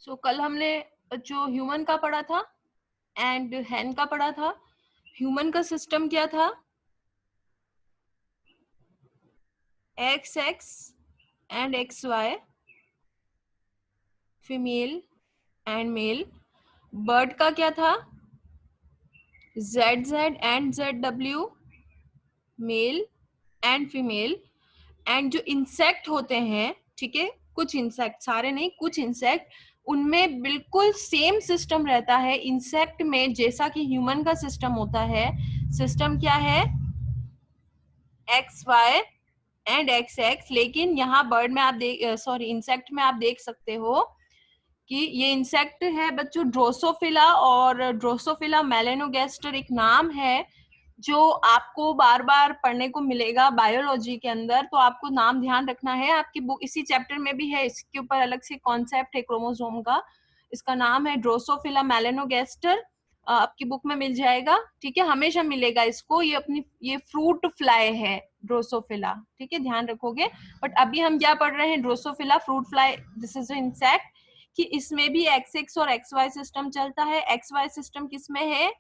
सो कल हमने जो ह्यूमन का पढ़ा था एंड हैन का पढ़ा था। ह्यूमन का सिस्टम क्या था? X X and X Y, female and male. Bird का क्या था? Z Z and Z W, male and female. And जो इंसेक्ट होते हैं, ठीक है, कुछ इंसेक्ट, सारे नहीं, कुछ इंसेक्ट, उनमें बिल्कुल सेम सिस्टम रहता है इंसेक्ट में जैसा कि ह्यूमन का सिस्टम होता है। सिस्टम क्या है? X Y and X X. लेकिन यहाँ बर्ड में आप देख, सॉरी, इंसेक्ट में आप देख सकते हो कि ये इंसेक्ट है बच्चों ड्रोसोफिला, और ड्रोसोफिला मेलेनोगेस्टर एक नाम है जो आपको बार बार पढ़ने को मिलेगा बायोलॉजी के अंदर। तो आपको नाम ध्यान रखना है, आपकी बुक इसी चैप्टर में भी है, इसके ऊपर अलग से कॉन्सेप्ट है क्रोमोसोम का। इसका नाम है ड्रोसोफिला मेलेनोगेस्टर, आपकी बुक में मिल जाएगा, ठीक है, हमेशा मिलेगा इसको। ये फ्रूट फ्लाई है ड्रोसोफिला, ठीक है, ध्यान रखोगे। बट अभी हम क्या पढ़ रहे हैं? Drosophila fruit fly, this is insect, कि इसमें भी एक्स एक्स और एक्स वाई सिस्टम चलता है। एक्स वाई सिस्टम किसमें है?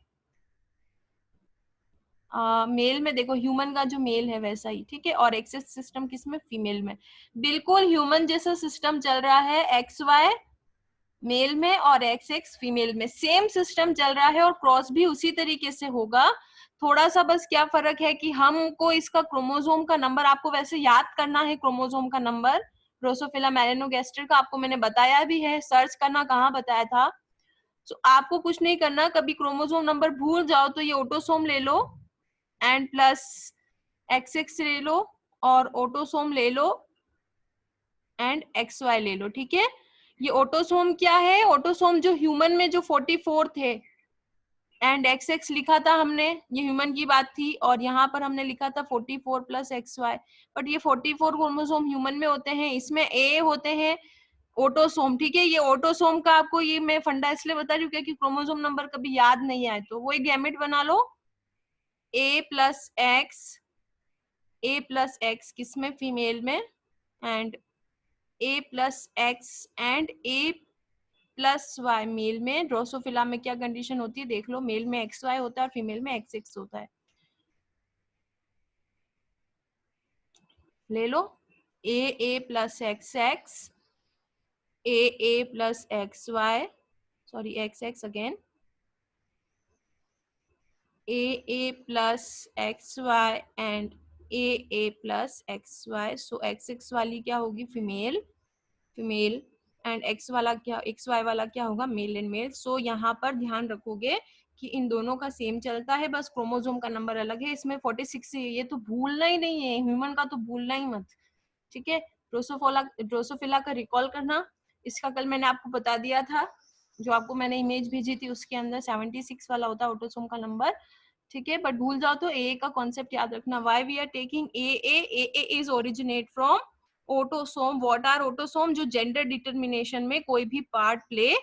मेल में, देखो ह्यूमन का जो मेल है वैसा ही, ठीक है। और एक्सेस सिस्टम किसमें? फीमेल में। बिल्कुल ह्यूमन जैसा सिस्टम चल रहा है, एक्स वाई मेल में और एक्स एक्स फीमेल में, सेम सिस्टम चल रहा है, और क्रॉस भी उसी तरीके से होगा। थोड़ा सा बस क्या फर्क है कि हमको इसका क्रोमोसोम का नंबर, आपको वैसे याद करना है क्रोमोसोम का नंबर ड्रोसोफिला मेलेनोगेस्टर का, आपको मैंने बताया भी है, सर्च करना कहाँ बताया था। तो आपको कुछ नहीं करना, कभी क्रोमोसोम नंबर भूल जाओ तो ये ऑटोसोम ले लो एंड प्लस एक्स एक्स ले लो, और ऑटोसोम ले लो एंड एक्स वाई ले लो, ठीक है। ये ऑटोसोम क्या है? ऑटोसोम जो ह्यूमन में जो 44 थे एंड एक्स एक्स लिखा था हमने, ये ह्यूमन की बात थी, और यहाँ पर हमने लिखा था 44 प्लस एक्स वाई। बट ये 44 क्रोमोसोम ह्यूमन में होते हैं, इसमें ए होते हैं ऑटोसोम, ठीक है। ये ऑटोसोम का आपको ये मैं फंडा इसलिए बता रही हूँ क्योंकि क्रोमोसोम नंबर कभी याद नहीं आए तो वो एक गैमेट बना लो, ए प्लस एक्स किसमें? फीमेल में, and A plus X and A plus Y male में। ड्रोसोफिला में क्या कंडीशन होती है देख लो, मेल में एक्स वाई होता है और फीमेल में एक्स एक्स होता है। ले लो, A plus X X, A plus X Y, sorry X X again, A plus X Y and A plus X Y. So X X वाली क्या होगी? फीमेल एंड एक्स वाला क्या, एक्स वाई वाला क्या होगा? Male and mail. सो यहाँ पर ध्यान रखोगे कि इन दोनों का सेम चलता है, बस क्रोमोसोम का नंबर अलग है। इसमें 46 है, ये तो भूलना ही नहीं है, ह्यूमन का तो भूलना ही मत, ठीक है। ड्रोसोफिला का रिकॉल करना, इसका कल मैंने आपको बता दिया था, जो आपको मैंने इमेज भेजी थी उसके अंदर 76 वाला होता है ऑटोसोम का नंबर, ठीक है। बट भूल जाओ तो ए का कॉन्सेप्ट याद रखना। Why we are taking A is originate from autosome. What are autosome? जो जेंडर डिटर्मिनेशन में कोई भी पार्ट प्ले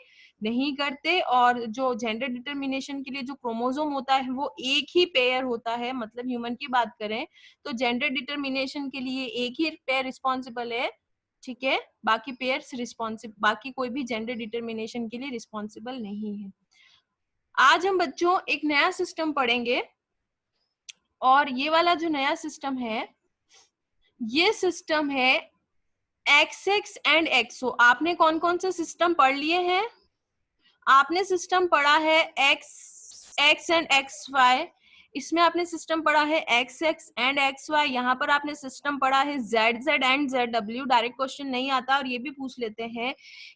नहीं करते, और जो जेंडर डिटर्मिनेशन के लिए जो क्रोमोसोम होता है वो एक ही पेयर होता है। मतलब ह्यूमन की बात करें तो जेंडर डिटर्मिनेशन के लिए एक ही पेयर रिस्पॉन्सिबल है, ठीक है, बाकी पेयर्स रिस्पॉन्सिबल, बाकी कोई भी जेंडर डिटर्मिनेशन के लिए रिस्पॉन्सिबल नहीं है। आज हम बच्चों एक नया सिस्टम पढ़ेंगे, और ये वाला जो नया सिस्टम है, ये सिस्टम है एक्स एक्स एंड एक्सओ। आपने कौन कौन से सिस्टम पढ़ लिए हैं? आपने सिस्टम पढ़ा है X X and X Y, इसमें आपने सिस्टम पढ़ा है X X and X Y, यहाँ पर आपने सिस्टम पढ़ा है Z Z and Z W. Direct question नहीं आता, और ये भी पूछ लेते हैं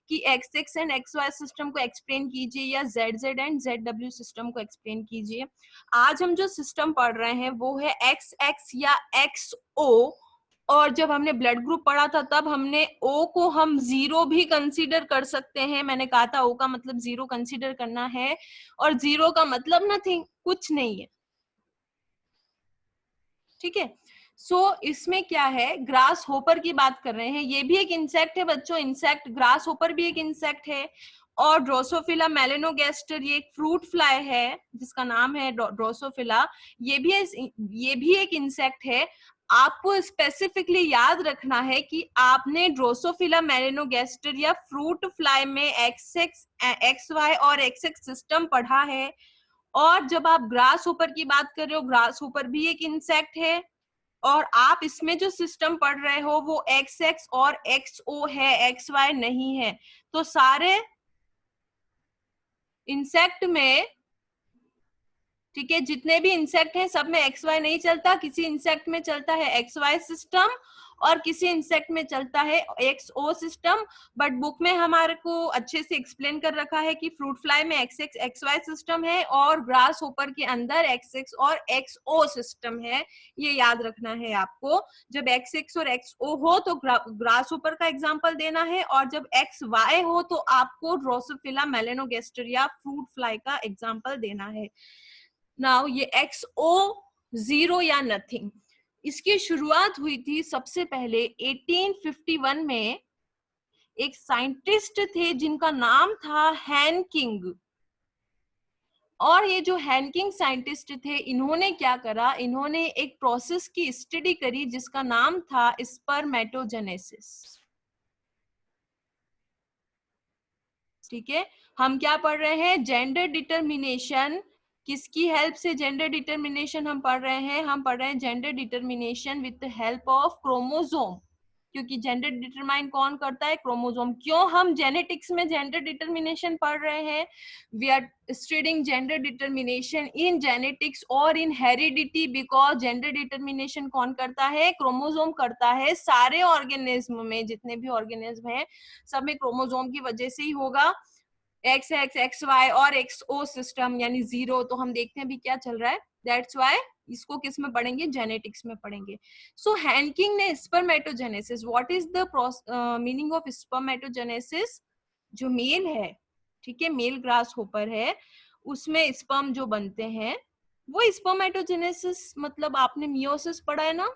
कि X X and X Y system को एक्सप्लेन कीजिए, या Z Z and Z W system को एक्सप्लेन कीजिए। आज हम जो सिस्टम पढ़ रहे हैं वो है एक्स एक्स या एक्स ओ, और जब हमने ब्लड ग्रुप पढ़ा था तब हमने ओ को हम जीरो भी कंसीडर कर सकते हैं। मैंने कहा था ओ का मतलब जीरो कंसीडर करना है, और जीरो का मतलब नथिंग, कुछ नहीं है, ठीक है। सो इसमें क्या है, ग्रास होपर की बात कर रहे हैं, ये भी एक इंसेक्ट है बच्चों, इंसेक्ट, ग्रास होपर भी एक इंसेक्ट है। और ड्रोसोफिला मेलेनोगेस्टर ये एक फ्रूट फ्लाई है जिसका नाम है ड्रोसोफिला, ये भी एक इंसेक्ट है। आपको स्पेसिफिकली याद रखना है कि आपने ड्रोसोफिला मेलानोगैस्टर या फ्रूट फ्लाई में एक्स वाई और एक्स सिस्टम पढ़ा है। और जब आप ग्रास ऊपर की बात कर रहे हो, ग्रास ऊपर भी एक इंसेक्ट है और आप इसमें जो सिस्टम पढ़ रहे हो वो एक्स और एक्स ओ है, एक्स वाई नहीं है। तो सारे इंसेक्ट में, ठीक है, जितने भी इंसेक्ट हैं सब में एक्स वाई नहीं चलता, किसी इंसेक्ट में चलता है एक्स वाई सिस्टम और किसी इंसेक्ट में चलता है X O system. But book में हमारे को अच्छे से एक्सप्लेन कर रखा है कि फ्रूट फ्लाई में एक्स एक्स वाई सिस्टम है और ग्रास होपर के अंदर एक्स और एक्स ओ सिस्टम है। ये याद रखना है आपको। जब एक्स और एक्स ओ हो तो ग्रास होपर का एग्जाम्पल देना है, और जब एक्स वाई हो तो आपको ड्रोसोफिला मेलानोगैस्टर या फ्रूट फ्लाई का एग्जाम्पल देना है। नाउ ये एक्स ओ जीरो या नथिंग, इसकी शुरुआत हुई थी सबसे पहले 1851 में। एक साइंटिस्ट थे जिनका नाम था हैनकिंग। और ये जो हैनकिंग साइंटिस्ट थे, इन्होंने क्या करा, इन्होंने एक प्रोसेस की स्टडी करी जिसका नाम था स्पर्मेटोजेनेसिस। ठीक है, हम क्या पढ़ रहे हैं, जेंडर डिटर्मिनेशन। किसकी हेल्प से जेंडर डिटर्मिनेशन हम पढ़ रहे हैं, हम पढ़ रहे हैं gender determination with the help of chromosome. क्योंकि जेंडर डिटरमाइन कौन करता है, क्रोमोसोम। क्यों हम जेनेटिक्स में जेंडर डिटर्मिनेशन पढ़ रहे हैं, we are studying gender determination in genetics और in heredity, because gender determination कौन करता है, क्रोमोसोम करता है। सारे ऑर्गेनिज्म में, जितने भी ऑर्गेनिज्म हैं सब में क्रोमोसोम की वजह से ही होगा। एक्स एक्स एक्स वाई और एक्स ओ सिस्टम यानी जीरो, तो हम देखते हैं अभी क्या चल रहा है। दैट्स वाई इसको किस में पढ़ेंगे, जेनेटिक्स में पढ़ेंगे। सो हैनकिंग ने spermatogenesis, what is the meaning of spermatogenesis, जो मेल है, ठीक है, मेल ग्रास होपर है, उसमें स्पर्म जो बनते हैं वो स्पर्मेटोजेनेसिस, मतलब आपने मियोसिस पढ़ा है ना,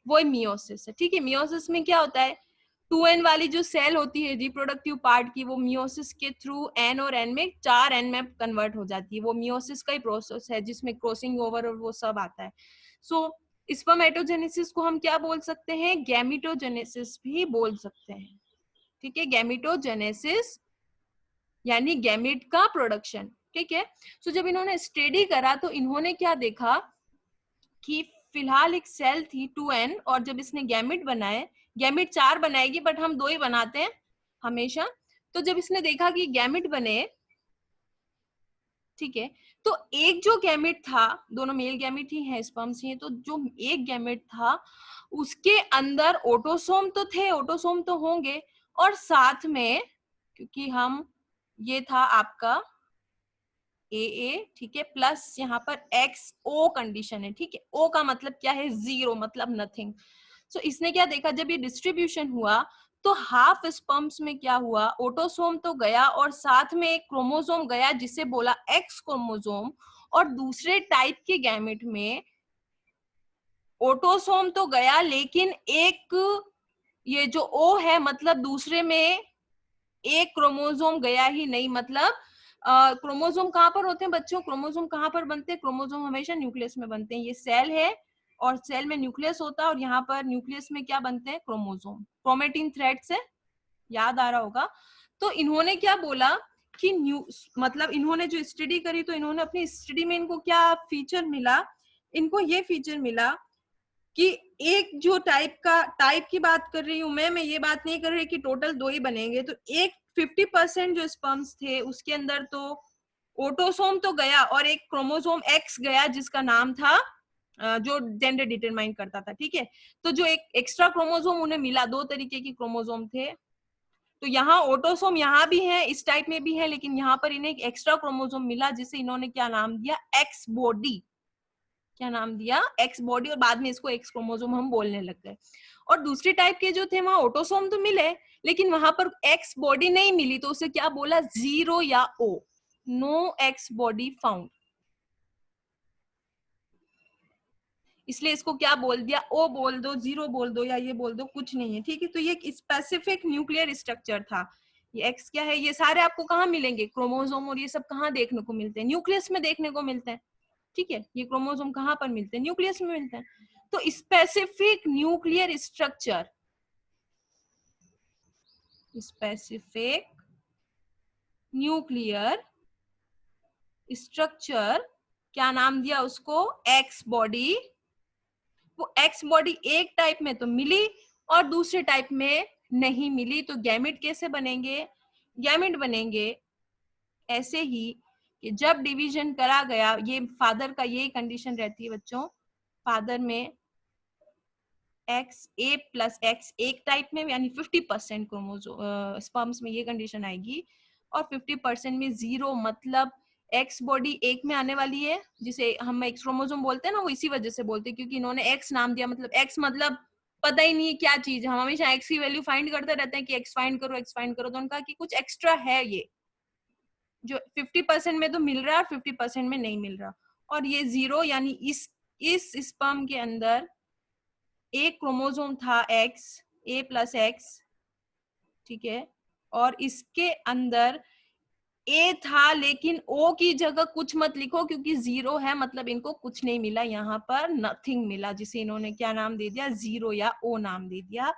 वो मियोसिस है। ठीक है, मियोसिस में क्या होता है, 2n वाली जो सेल होती है रिप्रोडक्टिव पार्ट की, वो मियोसिस के थ्रू n और n में 4n में कन्वर्ट हो जाती है। वो मियोसिस का ही प्रोसेस है जिसमें क्रॉसिंग ओवर और वो सब आता है। सो स्पर्मेटोजेनेसिस को हम क्या बोल सकते हैं, गैमिटोजेनेसिस भी बोल सकते हैं। ठीक है, गैमिटोजेनेसिस यानी गैमिट का प्रोडक्शन। ठीक है, सो जब इन्होंने स्टडी करा तो इन्होंने क्या देखा कि फिलहाल एक सेल थी 2n, और जब इसने गैमिट बनाए, गैमिट 4 बनाएगी बट हम 2 ही बनाते हैं हमेशा। तो जब इसने देखा कि गैमिट बने, ठीक है, तो एक जो गैमिट था, दोनों मेल गैमिट ही है, स्पर्म्स ही है, तो जो एक गैमिट था उसके अंदर ऑटोसोम तो थे, ऑटोसोम तो होंगे, और साथ में क्योंकि हम, ये था आपका ए, ठीक है, प्लस यहाँ पर एक्स ओ कंडीशन है। ठीक है, ओ का मतलब क्या है, जीरो, मतलब नथिंग। सो इसने क्या देखा, जब ये डिस्ट्रीब्यूशन हुआ तो हाफ स्पर्म्स में क्या हुआ, ऑटोसोम तो गया और साथ में एक क्रोमोसोम गया जिसे बोला एक्स क्रोमोसोम, और दूसरे टाइप के गैमेट में ऑटोसोम तो गया लेकिन एक, ये जो ओ है, मतलब दूसरे में एक क्रोमोसोम गया ही नहीं। मतलब क्रोमोसोम कहाँ पर होते हैं बच्चों, क्रोमोसोम कहाँ पर बनते हैं, क्रोमोसोम हमेशा न्यूक्लियस में बनते हैं। ये सेल है और सेल में न्यूक्लियस होता है, और यहाँ पर न्यूक्लियस में क्या बनते हैं, क्रोमोसोम, क्रोमेटिन थ्रेड से, याद आ रहा होगा। तो इन्होंने क्या बोला कि मतलब इन्होंने जो स्टडी करी, तो इन्होंने अपनी स्टडी में इनको क्या फीचर मिला, इनको ये फीचर मिला कि एक जो टाइप की बात कर रही हूँ मैं ये बात नहीं कर रही कि टोटल 2 ही बनेंगे। तो एक 50% जो स्पर्म्स थे उसके अंदर तो ऑटोसोम तो गया और एक क्रोमोसोम एक्स गया जिसका नाम था जो जेंडर डिटरमाइन करता था। ठीक है, तो जो एक एक्स्ट्रा क्रोमोसोम उन्हें मिला, 2 तरीके की क्रोमोसोम थे, तो यहाँ ऑटोसोम यहाँ भी है, इस टाइप में भी है, लेकिन यहाँ पर इन्हें एक एक्स्ट्रा क्रोमोसोम मिला जिसे इन्होंने क्या नाम दिया, एक्स बॉडी। क्या नाम दिया, एक्स बॉडी, और बाद में इसको एक्स क्रोमोसोम हम बोलने लग गए। और दूसरी टाइप के जो थे वहां ऑटोसोम तो मिले लेकिन वहां पर एक्स बॉडी नहीं मिली, तो उसे क्या बोला, जीरो या ओ, नो एक्स बॉडी फाउंड। इसलिए इसको क्या बोल दिया, ओ बोल दो, जीरो बोल दो, या ये बोल दो, कुछ नहीं है। ठीक है, तो ये स्पेसिफिक न्यूक्लियर स्ट्रक्चर था। ये एक्स क्या है, ये सारे आपको कहाँ मिलेंगे, क्रोमोसोम, और ये सब कहाँ देखने को मिलते हैं, न्यूक्लियस में देखने को मिलते हैं। ठीक है, ये क्रोमोसोम कहाँ पर मिलते हैं, न्यूक्लियस में मिलते हैं। तो specific nuclear structure, specific nuclear structure, क्या नाम दिया उसको, एक्स बॉडी। वो एक्स बॉडी एक टाइप में तो मिली और दूसरे टाइप में नहीं मिली, तो गैमेट कैसे बनेंगे, गैमेट बनेंगे ऐसे ही कि जब डिवीजन करा गया, ये फादर का यही कंडीशन रहती है बच्चों, फादर में एक्स ए प्लस एक्स एक टाइप में, यानी 50% क्रोमोसोम स्पर्म्स में ये कंडीशन आएगी, और 50% में जीरो, मतलब एक्स बॉडी एक में आने वाली है, जिसे हम एक्स क्रोमोसोम बोलते हैं ना, वो इसी वजह से बोलते हैं क्योंकि इन्होंने एक्स नाम दिया, मतलब एक्स मतलब पता ही नहीं है क्या चीज है, हम हमेशा एक्स की वैल्यू फाइंड करते रहते हैं कि एक्स फाइंड करो, एक्स फाइंड करो, तो उनका कि कुछ एक्स्ट्रा है ये जो 50% में तो मिल रहा है, 50% में नहीं मिल रहा, और ये जीरो, यानी इस स्पर्म के अंदर एक क्रोमोसोम था एक्स, ए प्लस एक्स, ठीक है, और इसके अंदर ए था, लेकिन ओ की जगह कुछ मत लिखो क्योंकि जीरो है, मतलब इनको कुछ नहीं मिला, यहाँ पर नथिंग मिला, जिसे इन्होंने क्या नाम दे दिया, जीरो या ओ नाम दे दिया।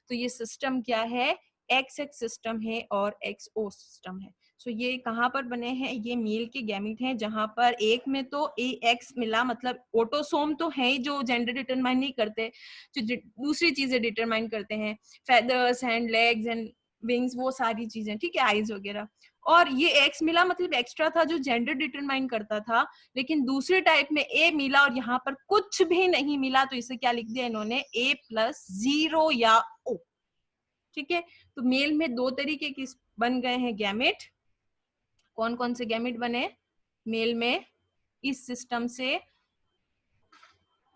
तो ये सिस्टम क्या है, एक्स एक्स सिस्टम है और एक्स ओ सिस्टम है। सो ये कहाँ पर बने हैं, ये मेल के गैमीट हैं, जहां पर एक में तो ए एक्स मिला, मतलब ऑटोसोम तो है ही जो जेंडर डिटरमाइन नहीं करते, जो दूसरी चीजें डिटरमाइन करते हैं, feathers, hand, legs and wings, वो सारी चीजें, ठीक है, आईज वगैरह, और ये एक्स मिला मतलब एक्स्ट्रा था जो जेंडर डिटरमाइन करता था, लेकिन दूसरे टाइप में ए मिला और यहाँ पर कुछ भी नहीं मिला, तो इसे क्या लिख दिया इन्होंने, ए प्लस जीरो या ओ, ठीक है। तो मेल में दो तरीके की बन गए हैं गैमेट, कौन कौन से गैमेट बने मेल में, इस सिस्टम से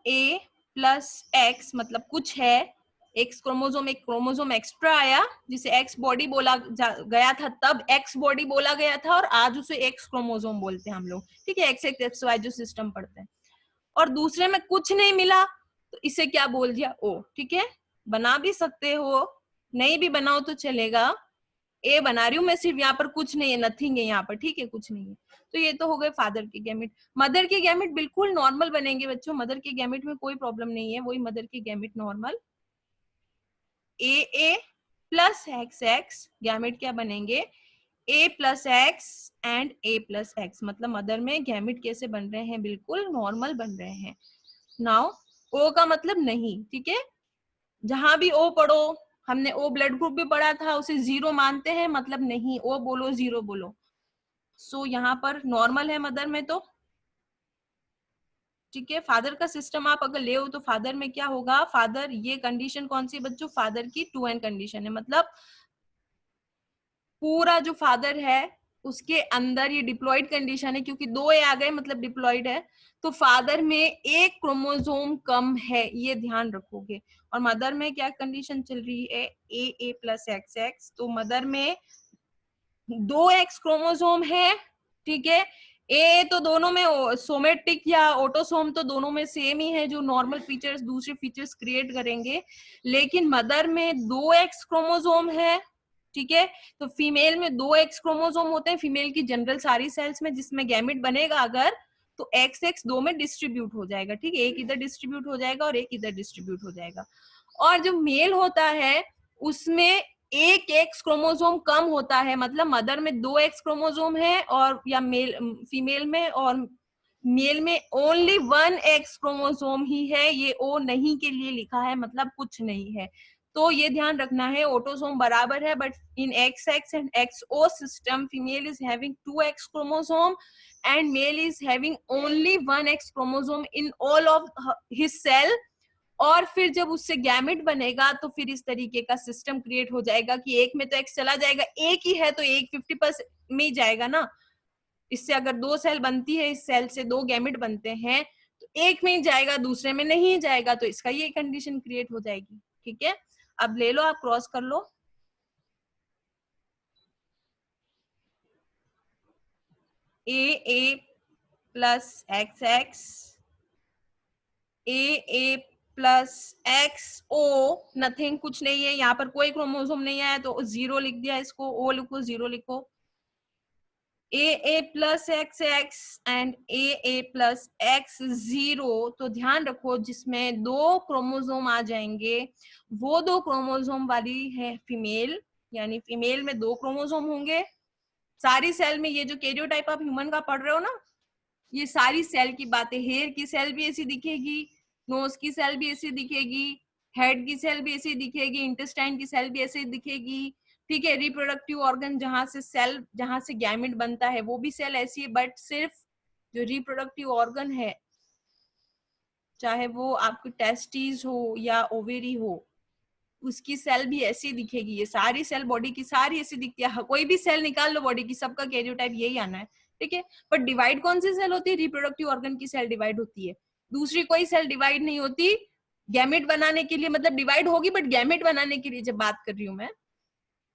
ए प्लस एक्स मतलब कुछ है, एक्स क्रोमोसोम, एक क्रोमोसोम एक्स्ट्रा आया जिसे एक्स बॉडी बोला गया था, तब एक्स बॉडी बोला गया था, और आज उसे एक्स क्रोमोसोम बोलते हैं हम लोग, ठीक है, एक्स एक्स एक्स वाई जो सिस्टम पढ़ते हैं, और दूसरे में कुछ नहीं मिला तो इसे क्या बोल दिया, ओ, ठीक है, बना भी सकते हो, नहीं भी बनाओ तो चलेगा, ए बना रही हूँ मैं, सिर्फ यहाँ पर कुछ नहीं है, नथिंग है यहाँ पर, ठीक है, कुछ नहीं है। तो ये तो हो गए फादर के गैमेट। मदर के गैमेट बिल्कुल नॉर्मल बनेंगे बच्चों, मदर के गैमेट में कोई प्रॉब्लम नहीं है, वही मदर के gamete normal, A plus X X, gamete क्या बनेंगे, A plus X and A plus X, मतलब मदर में गैमेट कैसे बन रहे हैं, बिल्कुल नॉर्मल बन रहे हैं। नाउ ओ का मतलब नहीं, ठीक है, जहां भी ओ पढ़ो, हमने ओ ब्लड ग्रुप भी पढ़ा था, उसे जीरो मानते हैं, मतलब नहीं, ओ बोलो जीरो बोलो। सो यहाँ पर नॉर्मल है मदर में तो, ठीक है। फादर का सिस्टम आप अगर ले हो तो फादर में क्या होगा, फादर, ये कंडीशन कौन सी बच्चों, फादर की 2n कंडीशन है, मतलब पूरा जो फादर है उसके अंदर ये डिप्लॉइड कंडीशन है, क्योंकि दो ए आ गए मतलब डिप्लॉइड है, तो फादर में एक क्रोमोसोम कम है, ये ध्यान रखोगे। और मदर में क्या कंडीशन चल रही है, ए प्लस एक्स एक्स, तो मदर में दो एक्स क्रोमोसोम है, ठीक है, ए तो दोनों में सोमेटिक या ऑटोसोम तो दोनों में सेम ही है, जो नॉर्मल फीचर्स दूसरे फीचर्स क्रिएट करेंगे, लेकिन मदर में दो एक्स क्रोमोसोम है, ठीक है। तो फीमेल में दो एक्स क्रोमोसोम होते हैं, फीमेल की जनरल सारी सेल्स में, जिसमें गैमेट बनेगा अगर, तो एक्स एक्स दो में डिस्ट्रीब्यूट हो जाएगा, ठीक है, एक इधर डिस्ट्रीब्यूट हो जाएगा और एक इधर डिस्ट्रीब्यूट हो जाएगा। और जो मेल होता है उसमें एक एक्स क्रोमोसोम कम होता है, मतलब मदर में दो एक्स क्रोमोसोम है और या मेल फीमेल में, और मेल में ओनली वन एक्स क्रोमोसोम ही है, ये ओ नहीं के लिए लिखा है, मतलब कुछ नहीं है। तो ये ध्यान रखना है, ऑटोसोम बराबर है, but in X X and X O system female is having two X chromosome and male is having only one X chromosome in all of his cell. और फिर जब उससे गैमेट बनेगा तो फिर इस तरीके का सिस्टम क्रिएट हो जाएगा कि एक में तो एक्स चला जाएगा, एक ही है तो एक 50% में ही जाएगा ना, इससे अगर दो सेल बनती है, इस सेल से दो गैमेट बनते हैं, तो एक में ही जाएगा दूसरे में नहीं जाएगा, तो इसका ये कंडीशन क्रिएट हो जाएगी, ठीक है। अब ले लो, आप क्रॉस कर लो, A plus X X, A plus x O, nothing, कुछ नहीं है यहाँ पर, कोई क्रोमोसोम नहीं आया तो जीरो लिख दिया, इसको ओ लिखो, जीरो लिखो, A plus X X and A plus X 0, तो ध्यान रखो जिसमें 2 क्रोमोसोम आ जाएंगे वो 2 क्रोमोसोम वाली है फीमेल, यानी फीमेल में 2 क्रोमोसोम होंगे। सारी सेल में ये जो कैरियोटाइप आप ह्यूमन का पढ़ रहे हो ना, ये सारी सेल की बातें, हेयर की सेल भी ऐसी दिखेगी, नोज की सेल भी ऐसी दिखेगी, हेड की सेल भी ऐसी दिखेगी, इंटेस्टाइन की सेल भी ऐसी दिखेगी, ठीक है। रिप्रोडक्टिव ऑर्गन जहां से सेल, जहां से गैमेट बनता है वो भी सेल ऐसी है, बट सिर्फ जो रिप्रोडक्टिव ऑर्गन है, चाहे वो आपकी टेस्टिस हो या ओवेरी हो, उसकी सेल भी ऐसी दिखेगी। ये सारी सेल बॉडी की सारी ऐसी दिखती है, कोई भी सेल निकाल लो बॉडी की, सबका कैरियोटाइप यही आना है, ठीक है। पर डिवाइड कौन सी सेल होती है? रिप्रोडक्टिव ऑर्गन की सेल डिवाइड होती है, दूसरी कोई सेल डिवाइड नहीं होती। गैमेट बनाने के लिए, मतलब डिवाइड होगी बट गैमेट बनाने के लिए जब बात कर रही हूँ मैं,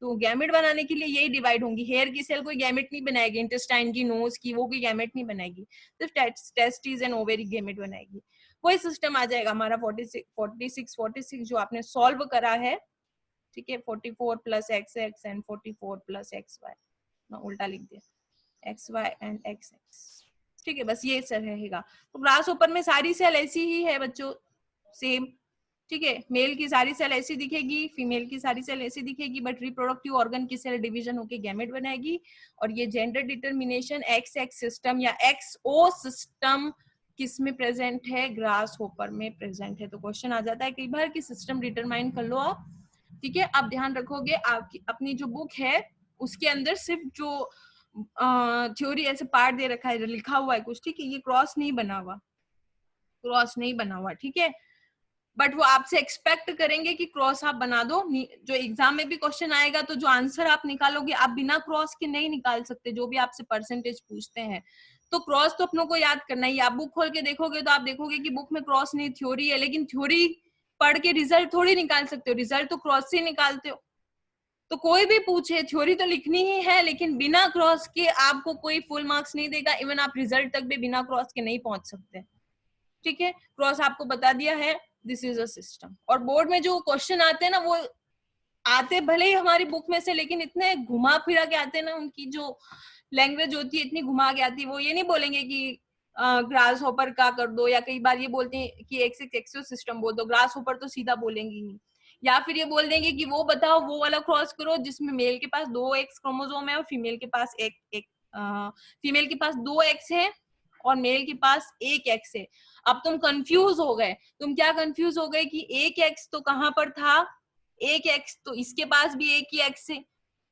तो गैमेट बनाने के लिए यही डिवाइड होंगी। हेयर की सेल कोई गैमेट नहीं बनाएगी, इंटेस्टाइन की, नोज की, वो कोई गैमेट नहीं बनाएगी, सिर्फ टेस्टिस एंड ओवेरी गैमेट बनाएगी। वही सिस्टम आ जाएगा हमारा 46 जो आपने सॉल्व करा है, ठीक है। 44 plus X X and 44 plus X Y, मैं उल्टा लिख दिया, X Y and X X, ठीक है। बस ये सर रहेगा। तो ग्रास ऊपर में सारी सेल ऐसी ही है बच्चों, सेम, ठीक है। मेल की सारी सेल ऐसी दिखेगी, फीमेल की सारी सेल ऐसी दिखेगी, बट रिप्रोडक्टिव ऑर्गन की सेल डिवीजन होके गैमेट बनाएगी। और ये gender determination x x system या एक्स ओ सिस्टम किस में प्रेजेंट है? ग्रास होपर में प्रेजेंट है। तो क्वेश्चन आ जाता है कई बार कि सिस्टम डिटरमाइन कर लो आप, ठीक है। आप ध्यान रखोगे आपकी अपनी जो बुक है उसके अंदर सिर्फ जो थ्योरी ऐसे पार्ट दे रखा है, लिखा हुआ है कुछ, ठीक है, ये क्रॉस नहीं बना हुआ, क्रॉस नहीं बना हुआ, ठीक है। बट वो आपसे एक्सपेक्ट करेंगे कि क्रॉस आप बना दो। जो एग्जाम में भी क्वेश्चन आएगा तो जो आंसर आप निकालोगे आप बिना क्रॉस के नहीं निकाल सकते, जो भी आपसे परसेंटेज पूछते हैं। तो क्रॉस तो अपनों को याद करना ही। आप बुक खोल के देखोगे तो आप देखोगे कि बुक में क्रॉस नहीं, थ्योरी है, लेकिन थ्योरी पढ़ के रिजल्ट थोड़ी निकाल सकते हो, रिजल्ट तो क्रॉस से निकालते हो। तो कोई भी पूछे थ्योरी तो लिखनी ही है, लेकिन बिना क्रॉस के आपको कोई फुल मार्क्स नहीं देगा, इवन आप रिजल्ट तक भी बिना क्रॉस के नहीं पहुंच सकते, ठीक है। क्रॉस आपको बता दिया है, दिस इज अ सिस्टम। और बोर्ड में जो क्वेश्चन आते हैं ना, वो आते भले ही हमारी बुक में से, लेकिन इतने घुमा फिरा के आते हैं ना, उनकी जो लैंग्वेज होती है इतनी घुमा के आती है, वो ये नहीं बोलेंगे कि ग्रास होपर का कर दो, या कई बार ये बोलते हैं कि एक्स एक्सो सिस्टम बोल दो, ग्रास होपर तो सीधा बोलेंगे नहीं। या फिर ये बोल देंगे कि वो बताओ वो वाला क्रॉस करो जिसमें मेल के पास 2 एक्स क्रोमोसोम है और फीमेल के पास फीमेल के पास 2 एक्स है और मेल के पास 1 एक्स है। अब तुम कंफ्यूज हो गए। तुम क्या कंफ्यूज हो गए कि 1 एक्स तो कहां पर था? 1 एक्स तो इसके पास भी 1 ही एक्स है,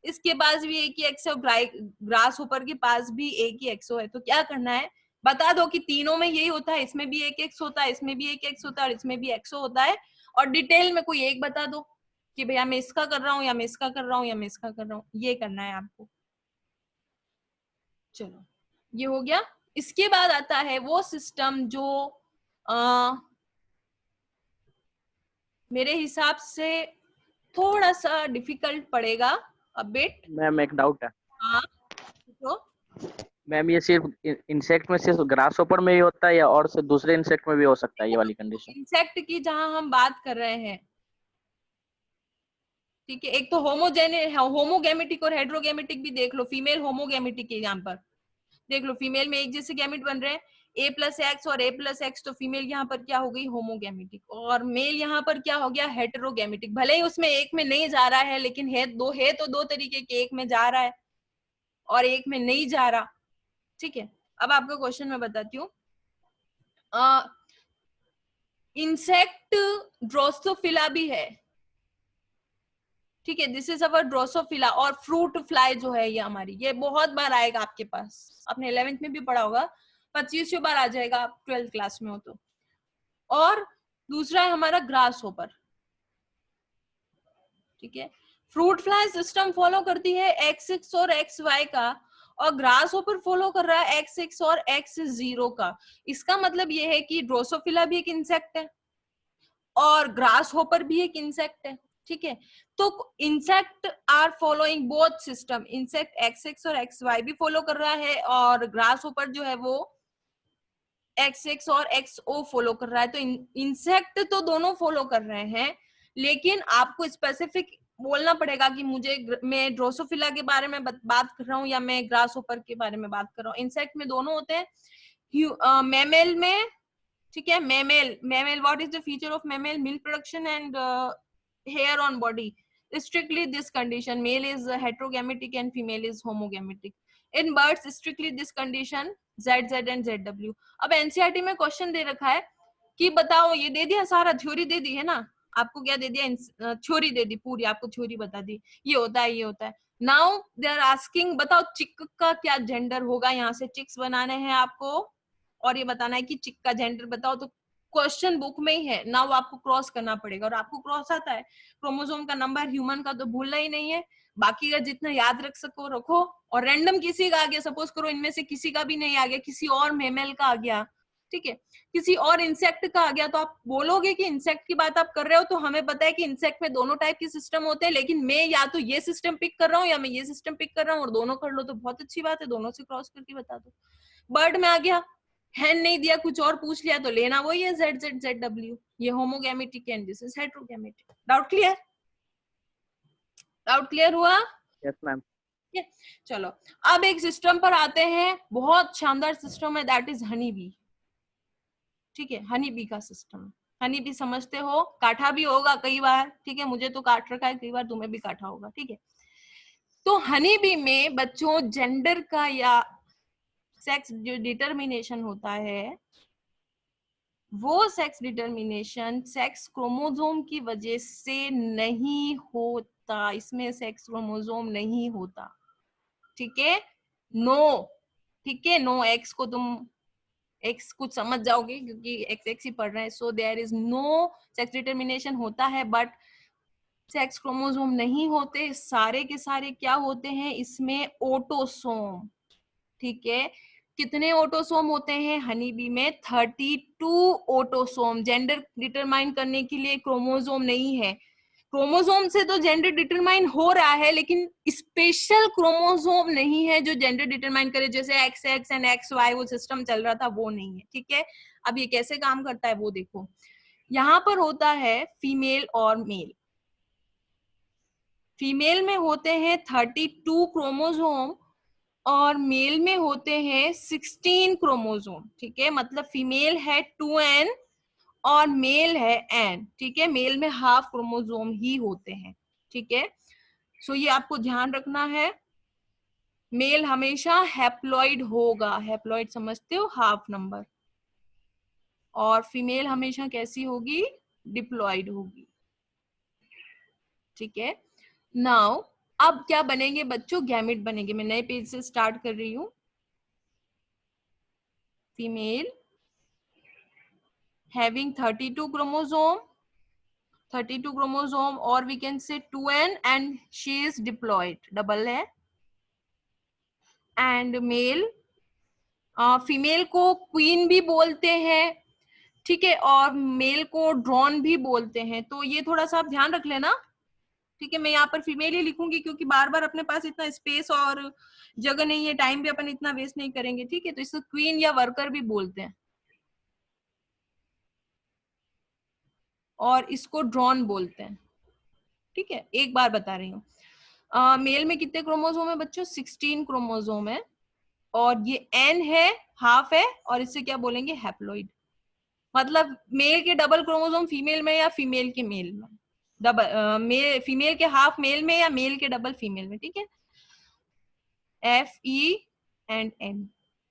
इसके पास भी 1 ही एक्स है, और ग्रास ऊपर के पास भी 1 ही एक्सो है। तो क्या करना है, बता दो कि तीनों में यही होता है, इसमें भी 1 एक्स होता है, इसमें भी 1 एक्स होता है और इसमें भी एक्सो होता है। और डिटेल में कोई एक बता दो कि भैया मैं इसका कर रहा हूँ या मैं इसका कर रहा हूँ या मैं इसका कर रहा हूँ, ये करना है आपको। चलो ये हो गया। इसके बाद आता है वो सिस्टम जो मेरे हिसाब से थोड़ा सा डिफिकल्ट पड़ेगा अ बिट। मैम एक डाउट है। हाँ तो मैम ये सिर्फ इंसेक्ट में, सिर्फ ग्रास होपर में ही होता है या और से दूसरे इंसेक्ट में भी हो सकता है ये वाली कंडीशन? इंसेक्ट की जहां हम बात कर रहे हैं, ठीक है, एक तो होमोगेमेटिक और हेड्रोगेमेटिक भी देख लो। फीमेल होमोगेमेटिक के यहाँ पर देख लो, फीमेल में एक जैसे गैमेट बन रहे हैं, ए प्लस एक्स और ए प्लस एक्स, तो फीमेल यहाँ पर क्या हो गई? होमोगेमेटिक। और मेल यहाँ पर क्या हो गया? हेटेरोगेमेटिक। भले ही उसमें एक में नहीं जा रहा है, लेकिन है तो दो तरीके के, एक में जा रहा है और एक में नहीं जा रहा, ठीक है। अब आपको क्वेश्चन मैं बताती हूँ। इंसेक्ट ड्रोसोफिला भी है, ठीक है, दिस इज अवर ड्रोसोफिला। और फ्रूट फ्लाई जो है ये हमारी, ये बहुत बार आएगा आपके पास, आपने 11th में भी पढ़ा होगा, 25 बार आ जाएगा आप 12th क्लास में हो तो। और दूसरा है हमारा ग्रास होपर, ठीक है। फ्रूट फ्लाई सिस्टम फॉलो करती है एक्स एक्स और एक्स वाई का, और ग्रास होपर फॉलो कर रहा है एक्स एक्स और एक्स जीरो का। इसका मतलब ये है कि ड्रोसोफिला भी एक इंसेक्ट है और ग्रास होपर भी एक इंसेक्ट है, ठीक है। तो insect are following both system, insect X X और एक्स वाई भी फॉलो कर रहा है, और ग्रास होपर जो है वो एक्स एक्स और एक्स ओ फॉलो कर रहा है। तो इंसेक्ट तो दोनों फॉलो कर रहे हैं, लेकिन आपको स्पेसिफिक बोलना पड़ेगा कि मैं ड्रोसोफिला के बारे में बात कर रहा हूँ या मैं ग्रासहोपर के बारे में बात कर रहा हूँ। इंसेक्ट में दोनों होते हैं। मैमेल में, ठीक है, mammal what is the feature of mammal? Milk production and hair on body. Strictly this condition, male is heterogametic and female is homogametic. In birds, strictly this condition, ZZ and ZW. अब NCERT में question दे रखा है कि बताओ, ये दे दिया सारा, theory दे दी है ना आपको, क्या दे दिया? थ्योरी दे दी पूरी, आपको थ्योरी बता दी, ये होता है, ये होता है। नाउ दे आर आस्किंग, बताओ चिक का क्या जेंडर होगा? यहाँ से चिक्स बनाने हैं आपको और ये बताना है कि चिक का जेंडर बताओ। तो क्वेश्चन बुक में ही है ना, वो आपको क्रॉस करना पड़ेगा और आपको क्रॉस आता है। क्रोमोसोम का नंबर ह्यूमन का तो भूलना ही नहीं है, बाकी का जितना याद रख सको रखो। और रैंडम किसी का आ गया, सपोज करो इनमें से किसी का भी नहीं आ गया, किसी और मेमल का आ गया, ठीक है, किसी और इंसेक्ट का आ गया, तो आप बोलोगे कि इंसेक्ट की बात आप कर रहे हो। तो हमें पता है कि इंसेक्ट में दोनों टाइप के सिस्टम होते हैं, लेकिन मैं या तो ये सिस्टम पिक कर रहा हूँ या मैं ये सिस्टम पिक कर रहा हूँ, और दोनों कर लो तो बहुत अच्छी बात है, दोनों से क्रॉस करके बता दो। बर्ड में आ गया, हैन नहीं दिया, कुछ और पूछ लिया, तो लेना वही है ZZ ZW। ये homogametic and this is heterogametic. Doubt clear? Doubt clear हुआ? Yes ma'am. चलो अब एक सिस्टम पर आते हैं, बहुत शानदार सिस्टम है, दैट इज हनी बी। ठीक है, हनी बी का सिस्टम। हनी बी समझते हो, काटा भी होगा कई बार, ठीक है, मुझे तो काट रखा है कई बार, तुम्हें भी काटा होगा, ठीक है। तो हनी बी में बच्चों जेंडर का या सेक्स जो डिटर्मिनेशन होता है, वो सेक्स डिटर्मिनेशन सेक्स क्रोमोसोम की वजह से नहीं होता। इसमें सेक्स क्रोमोसोम नहीं होता, ठीक है, नो, ठीक है, नो एक्स को तुम एक्स कुछ समझ जाओगे क्योंकि एक्स एक्स ही पढ़ रहे हैं। So there is no sex determination होता है, बट सेक्स क्रोमोसोम नहीं होते। सारे के सारे क्या होते हैं इसमें? ऑटोसोम, ठीक है। कितने ऑटोसोम होते हैं हनी बी में? 32 ऑटोसोम। जेंडर डिटरमाइन करने के लिए क्रोमोसोम नहीं है, क्रोमोसोम से तो जेंडर डिटरमाइन हो रहा है, लेकिन स्पेशल क्रोमोसोम नहीं है जो जेंडर डिटरमाइन करे, जैसे X X and X Y वो सिस्टम चल रहा था, वो नहीं है, ठीक है। अब ये कैसे काम करता है वो देखो। यहाँ पर होता है फीमेल और मेल। फीमेल में होते हैं 32 क्रोमोसोम और मेल में होते हैं 16 क्रोमोसोम, ठीक है। मतलब फीमेल है 2n और मेल है n, ठीक है। मेल में हाफ क्रोमोसोम ही होते हैं, ठीक है। सो ये आपको ध्यान रखना है, मेल हमेशा हैप्लॉइड होगा। हैप्लॉइड समझते हो? Half number. और फीमेल हमेशा कैसी होगी? डिप्लॉइड होगी, ठीक है। नाउ अब क्या बनेंगे बच्चों? गैमेट बनेंगे। मैं नए पेज से स्टार्ट कर रही हूँ। Female having 32 chromosome or we can say 2n and she is diploid, double है। and male, फीमेल को क्वीन भी बोलते हैं, ठीक है, और मेल को ड्रॉन भी बोलते हैं। तो ये थोड़ा सा आप ध्यान रख लेना, ठीक है। मैं यहाँ पर फीमेल ही लिखूंगी क्योंकि बार बार अपने पास इतना स्पेस और जगह नहीं है, टाइम भी अपन इतना वेस्ट नहीं करेंगे, ठीक है। तो इसको क्वीन या वर्कर भी बोलते हैं और इसको ड्रॉन बोलते हैं, ठीक है। एक बार बता रही हूँ, मेल में कितने क्रोमोसोम है बच्चों? 16 क्रोमोसोम है और ये एन है, हाफ है, और इससे क्या बोलेंगे? हैप्लॉइड। मतलब मेल के डबल क्रोमोसोम फीमेल में या फीमेल के मेल में, डबल फीमेल के हाफ मेल में या मेल के डबल फीमेल में, ठीक है। FE&N,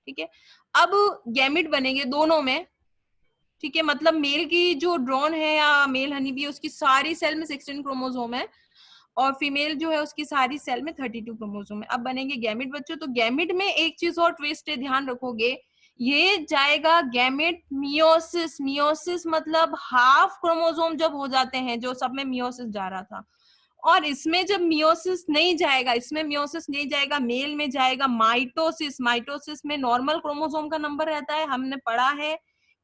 ठीक है। अब गैमिट बनेंगे दोनों में, ठीक है। मतलब मेल की जो ड्रोन है या मेल हनी बी है उसकी सारी सेल में 16 क्रोमोसोम है और फीमेल जो है उसकी सारी सेल में 32 क्रोमोसोम है। अब बनेंगे गैमिट बच्चों। तो गैमिट में एक चीज और ट्विस्ट है, ध्यान रखोगे, ये जाएगा गैमिट मियोसिस। मियोसिस मतलब हाफ क्रोमोसोम जब हो जाते हैं, जो सब में मियोसिस जा रहा था, और इसमें जब मियोसिस नहीं जाएगा, इसमें मियोसिस नहीं जाएगा, मेल में जाएगा माइटोसिस। माइटोसिस में नॉर्मल क्रोमोसोम का नंबर रहता है, हमने पढ़ा है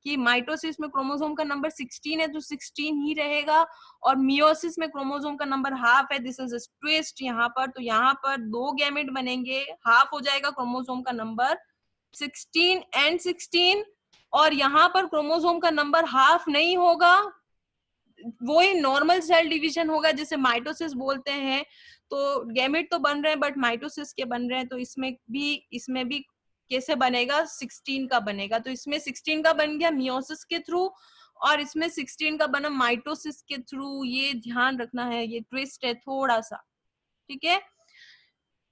कि माइटोसिस में क्रोमोसोम का नंबर 16 है तो 16 ही रहेगा, और मियोसिस में क्रोमोसोम का नंबर हाफ है। दिस इज ट्विस्ट यहाँ पर। तो यहाँ पर दो गैमेट बनेंगे, हाफ हो जाएगा क्रोमोसोम का नंबर 16 एंड 16, और यहाँ पर क्रोमोसोम का नंबर हाफ नहीं होगा, वो ही नॉर्मल सेल डिवीजन होगा जैसे माइटोसिस बोलते हैं, तो गैमेट तो बन रहे हैं बट माइटोसिस के बन रहे हैं, तो इसमें भी कैसे बनेगा, 16 का बनेगा। तो इसमें 16 का बन गया मियोसिस के थ्रू, और इसमें 16 का बना माइटोसिस के थ्रू। ये ध्यान रखना है, ये ट्विस्ट है थोड़ा सा, ठीक है।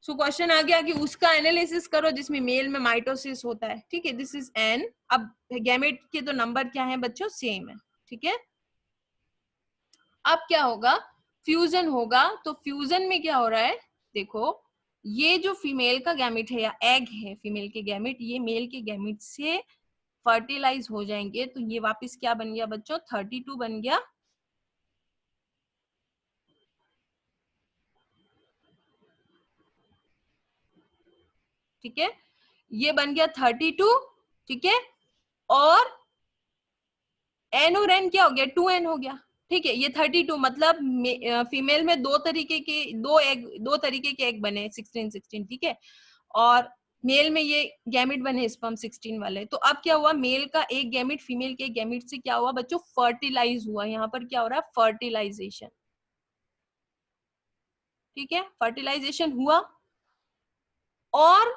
सो क्वेश्चन आ गया कि उसका एनालिसिस करो जिसमें मेल में माइटोसिस होता है, ठीक है। This is an. अब गैमेट के तो नंबर क्या है बच्चों, सेम है, ठीक है। अब क्या होगा, फ्यूजन होगा। तो फ्यूजन में क्या हो रहा है, देखो ये जो फीमेल का गैमेट है या एग है फीमेल के गैमेट, ये मेल के गैमेट से फर्टिलाइज हो जाएंगे, तो ये वापस क्या बन गया बच्चों, 32 बन गया। ठीक है, ये बन गया 32, ठीक है। और एन और एन क्या हो गया, 2n हो गया, ठीक है। ये 32 मतलब फीमेल में दो तरीके के एग बने 16, ठीक है। और मेल में ये गैमिट बने स्पर्म 16 वाले। तो अब क्या हुआ, मेल का एक गैमिट फीमेल के गैमिट से क्या हुआ बच्चों, फर्टिलाइज हुआ। यहाँ पर क्या हो रहा है, फर्टिलाइजेशन, ठीक है, फर्टिलाइजेशन हुआ। और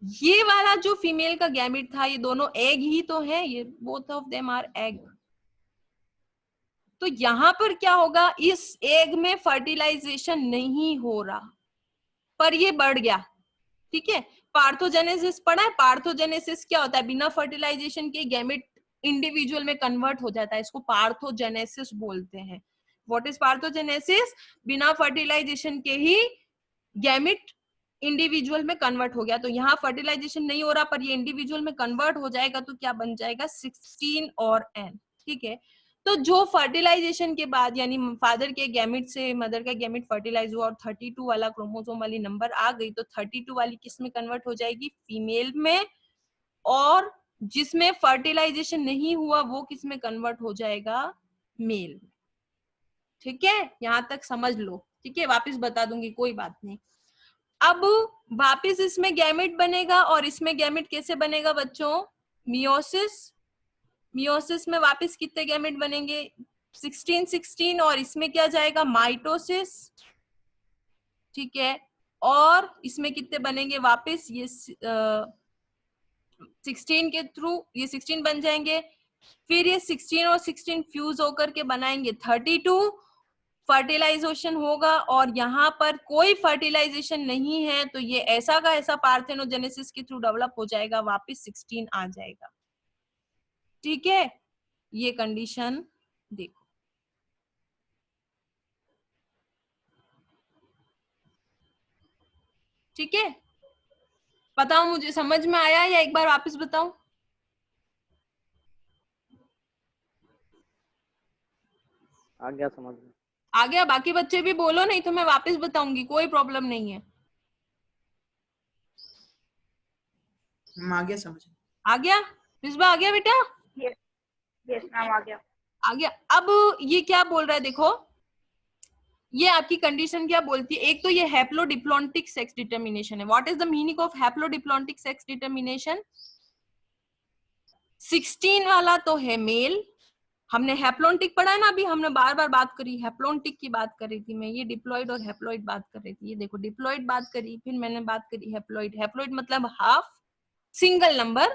ये वाला जो फीमेल का गैमिट था, ये दोनों एग ही तो है, ये both of them are egg. तो यहां पर क्या होगा, इस एग में फर्टिलाइजेशन नहीं हो रहा पर ये बढ़ गया, ठीक है। पार्थोजेनेसिस पढ़ा है, पार्थोजेनेसिस क्या होता है, बिना फर्टिलाइजेशन के गैमेट इंडिविजुअल में कन्वर्ट हो जाता है, इसको पार्थोजेनेसिस बोलते हैं। व्हाट इज पार्थोजेनेसिस, बिना फर्टिलाइजेशन के ही गैमेट इंडिविजुअल में कन्वर्ट हो गया। तो यहाँ फर्टिलाइजेशन नहीं हो रहा पर ये इंडिविजुअल में कन्वर्ट हो जाएगा, तो क्या बन जाएगा, 16 और n, ठीक है। तो जो फर्टिलाइजेशन के बाद यानी फादर के गैमेट से मदर का गैमेट फर्टिलाइज हुआ और 32 वाला क्रोमोसोम वाली नंबर आ गई, तो 32 वाली किस में कन्वर्ट हो जाएगी, फीमेल में। और जिसमें फर्टिलाइजेशन नहीं हुआ वो किस में कन्वर्ट हो जाएगा, मेल में, ठीक है। यहां तक समझ लो, ठीक है। वापिस बता दूंगी, कोई बात नहीं। अब वापिस इसमें गैमेट बनेगा, और इसमें गैमेट कैसे बनेगा बच्चों, मियोसिस। मियोसिस में वापस कितने गैमेट बनेंगे, 16 और इसमें क्या जाएगा, माइटोसिस, ठीक है। और इसमें कितने बनेंगे वापस, ये 16 के थ्रू ये 16 बन जाएंगे। फिर ये 16 और 16 फ्यूज होकर के बनाएंगे 32, फर्टिलाइजेशन होगा। और यहाँ पर कोई फर्टिलाइजेशन नहीं है, तो ये ऐसा का ऐसा पार्थेनोजेनेसिस के थ्रू डेवलप हो जाएगा, वापस 16 आ जाएगा, ठीक है। ये कंडीशन देखो, ठीक है। बताओ मुझे समझ में आया या एक बार वापस बताऊं, आ गया समझ में। आ गया। बाकी बच्चे भी बोलो, नहीं तो मैं वापस बताऊंगी, कोई प्रॉब्लम नहीं है। आ गया समझ में। आ गया, मिसबा आ गया बेटा, यस यस मैम आ गया। आ गया। अब ये क्या बोल रहा है देखो, ये आपकी कंडीशन क्या बोलती है, एक तो ये हैप्लोडिप्लॉन्टिक सेक्स डिटर्मिनेशन है। What is the meaning of haplodiplontic sex determination, 16 वाला तो है मेल। हमने हैप्लॉन्टिक पढ़ा है ना, अभी हमने बार बार बात करी, हैप्लॉन्टिक की बात कर रही थी मैं, ये डिप्लॉइड और हैप्लॉइड बात कर रही थी। ये देखो डिप्लॉइड बात करी, फिर मैंने बात करी हैप्लॉइड। हैप्लॉइड मतलब हाफ, सिंगल नंबर,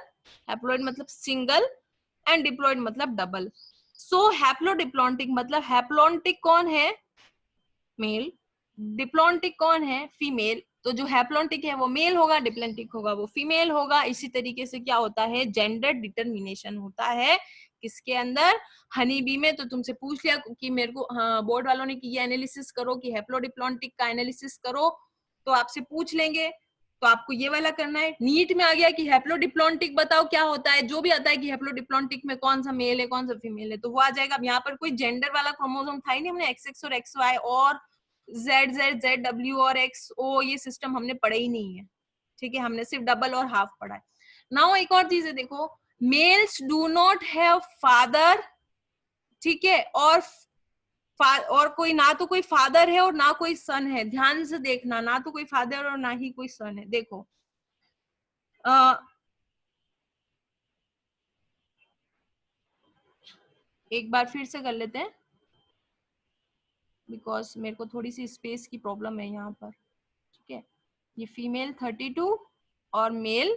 हैप्लॉइड मतलब सिंगल, एंड डिप्लॉइड मतलब डबल। सो हैप्लोडिप्लॉन्टिक मतलब हैप्लॉन्टिक कौन है, मेल, डिप्लॉन्टिक कौन है, फीमेल। तो जो हैप्लॉन्टिक है वो मेल होगा, डिप्लॉन्टिक होगा वो फीमेल होगा। इसी तरीके से क्या होता है, जेंडर डिटर्मिनेशन होता है किसके अंदर, हनी बी में। तो तुमसे पूछ लिया कि मेरे को, हाँ बोर्ड वालों ने कि ये एनालिसिस करो, कि हैप्लोडिप्लॉन्टिक का एनालिसिस करो, तो आपसे पूछ लेंगे, तो आपको ये वाला करना है। नीट में आ गया कि हैप्लोडिप्लॉन्टिक बताओ क्या होता है, जो भी आता है कि हैप्लोडिप्लॉन्टिक में कौन सा मेल है कौन सा फीमेल है, तो वो आ जाएगा। अब यहाँ पर कोई जेंडर वाला क्रोमोसोम था ही नहीं, हमने XX और XY और ZZ ZW और XO ये सिस्टम हमने पढ़े ही नहीं है, ठीक है। हमने सिर्फ डबल और हाफ पढ़ा है। नाउ एक और चीज है देखो, males do not have father, ठीक है। और कोई ना तो कोई फादर है और ना कोई सन है, ध्यान से देखना, ना तो कोई फादर और ना ही कोई सन है। देखो एक बार फिर से कर लेते हैं। बिकॉज मेरे को थोड़ी सी स्पेस की प्रॉब्लम है यहाँ पर, ठीक है। ये फीमेल 32 और मेल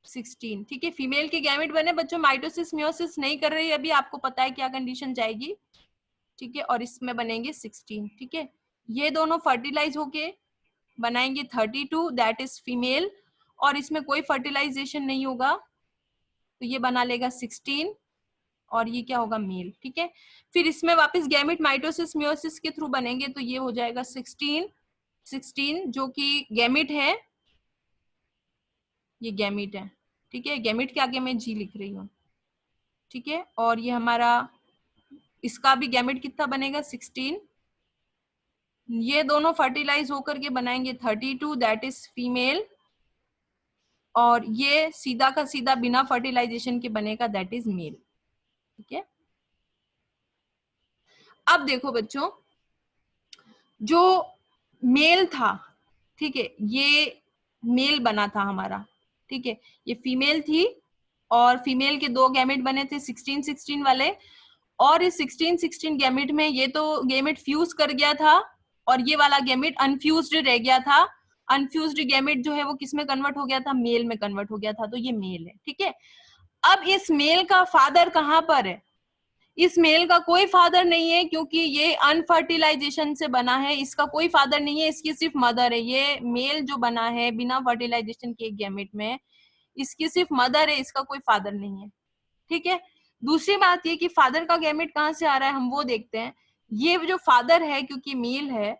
16, ठीक है। फीमेल के गैमेट बने बच्चों, माइटोसिस मियोसिस नहीं कर रही है अभी, आपको पता है क्या कंडीशन जाएगी, ठीक है। और इसमें बनेंगे 16, ठीक है। ये दोनों फर्टिलाइज होके बनाएंगे 32, दैट इज फीमेल, और इसमें कोई फर्टिलाइजेशन नहीं होगा तो ये बना लेगा 16 और ये क्या होगा मेल, ठीक है। फिर इसमें वापस गैमेट माइटोसिस मियोसिस के थ्रू बनेंगे तो ये हो जाएगा 16 जो कि गैमेट है, ये गैमेट है, ठीक है। गैमेट के आगे मैं जी लिख रही हूँ, ठीक है। और ये हमारा इसका भी गैमेट कितना बनेगा 16, ये दोनों फर्टिलाइज होकर के बनाएंगे 32, दैट इज फीमेल, और ये सीधा का सीधा बिना फर्टिलाइजेशन के बनेगा, दैट इज मेल, ठीक है। अब देखो बच्चों, जो मेल था, ठीक है, ये मेल बना था हमारा, ठीक है। ये फीमेल थी और फीमेल के दो गैमेट बने थे 16 वाले, और इस 16 गैमेट में ये तो गैमेट फ्यूज कर गया था और ये वाला गैमेट अनफ्यूज्ड रह गया था। अनफ्यूज्ड गैमेट जो है वो किस में कन्वर्ट हो गया था, मेल में कन्वर्ट हो गया था, तो ये मेल है, ठीक है। अब इस मेल का फादर कहां पर है, इस मेल का कोई फादर नहीं है क्योंकि ये अनफर्टिलाइजेशन से बना है, इसका कोई फादर नहीं है, इसकी सिर्फ मदर है। ये मेल जो बना है बिना फर्टिलाइजेशन के गैमेट में, इसकी सिर्फ मदर है, इसका कोई फादर नहीं है, ठीक है। दूसरी बात ये कि फादर का गैमेट कहाँ से आ रहा है हम वो देखते हैं। ये जो फादर है क्योंकि मेल है